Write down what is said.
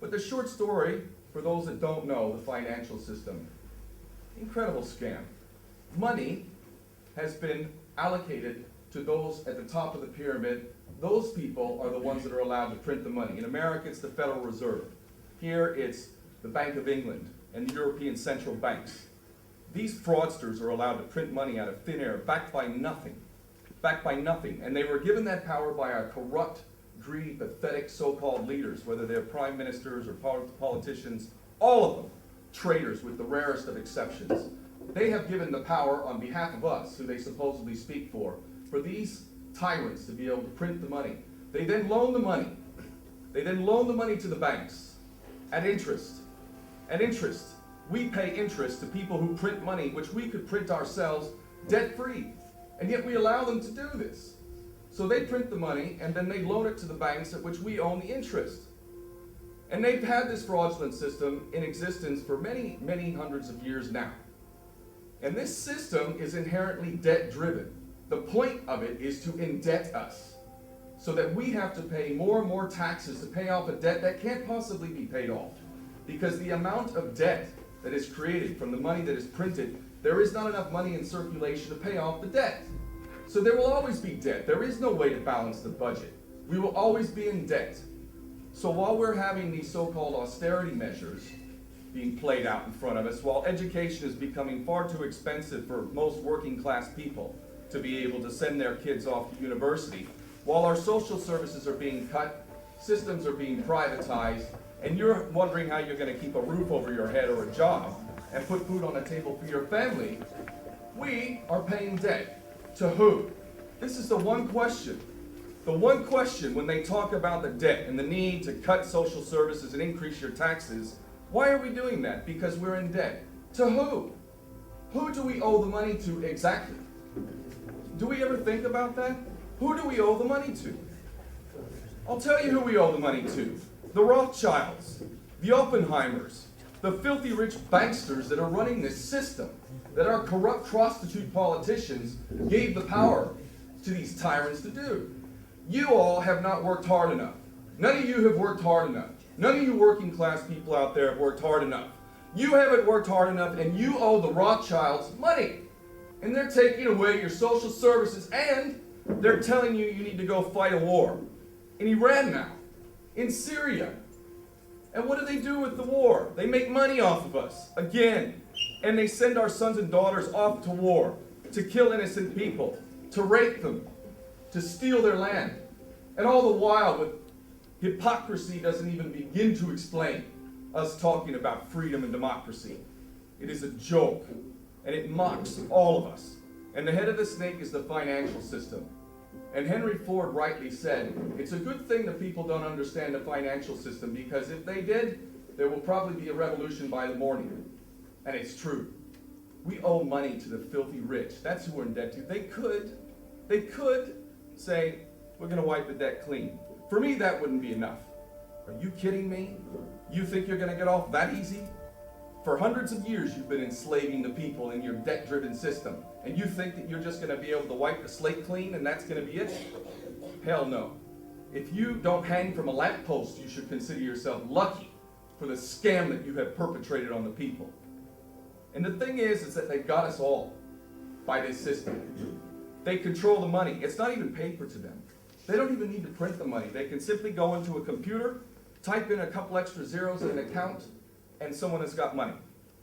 But the short story, for those that don't know the financial system, incredible scam. Money has been allocated to those at the top of the pyramid. Those people are the ones that are allowed to print the money. In America, it's the Federal Reserve. Here, it's the Bank of England and the European central banks. These fraudsters are allowed to print money out of thin air, backed by nothing. Backed by nothing. And they were given that power by our corrupt, greedy, pathetic so-called leaders, whether they're prime ministers or politicians, all of them, traitors with the rarest of exceptions. They have given the power on behalf of us, who they supposedly speak for these tyrants to be able to print the money. They then loan the money. They then loan the money to the banks at interest. At interest. We pay interest to people who print money, which we could print ourselves debt-free. And yet we allow them to do this. So they print the money, and then they loan it to the banks at which we own the interest. And they've had this fraudulent system in existence for many, many hundreds of years now. And this system is inherently debt-driven. The point of it is to indebt us, so that we have to pay more and more taxes to pay off a debt that can't possibly be paid off. Because the amount of debt that is created from the money that is printed, there is not enough money in circulation to pay off the debt. So there will always be debt. There is no way to balance the budget. We will always be in debt. So while we're having these so-called austerity measures being played out in front of us, while education is becoming far too expensive for most working class people to be able to send their kids off to university, while our social services are being cut, systems are being privatized, and you're wondering how you're going to keep a roof over your head or a job and put food on the table for your family, we are paying debt. To who? This is the one question. The one question when they talk about the debt and the need to cut social services and increase your taxes, why are we doing that? Because we're in debt. To who? Who do we owe the money to exactly? Do we ever think about that? Who do we owe the money to? I'll tell you who we owe the money to. The Rothschilds, the Oppenheimers, the filthy rich banksters that are running this system, that our corrupt prostitute politicians gave the power to these tyrants to do. You all have not worked hard enough. None of you have worked hard enough. None of you working class people out there have worked hard enough. You haven't worked hard enough, and you owe the Rothschilds money. And they're taking away your social services, and they're telling you you need to go fight a war. In Iran now. In Syria. And what do they do with the war? They make money off of us, again. And they send our sons and daughters off to war, to kill innocent people, to rape them, to steal their land. And all the while, with hypocrisy doesn't even begin to explain us talking about freedom and democracy. It is a joke, and it mocks all of us. And the head of the snake is the financial system. And Henry Ford rightly said, it's a good thing that people don't understand the financial system, because if they did, there will probably be a revolution by the morning. And it's true. We owe money to the filthy rich. That's who we're in debt to. They could say, we're going to wipe the debt clean. For me, that wouldn't be enough. Are you kidding me? You think you're going to get off that easy? For hundreds of years, you've been enslaving the people in your debt-driven system. And you think that you're just going to be able to wipe the slate clean and that's going to be it? Hell no. If you don't hang from a lamppost, you should consider yourself lucky for the scam that you have perpetrated on the people. And the thing is that they've got us all by this system. They control the money. It's not even paper to them. They don't even need to print the money. They can simply go into a computer, type in a couple extra zeros in an account, and someone has got money.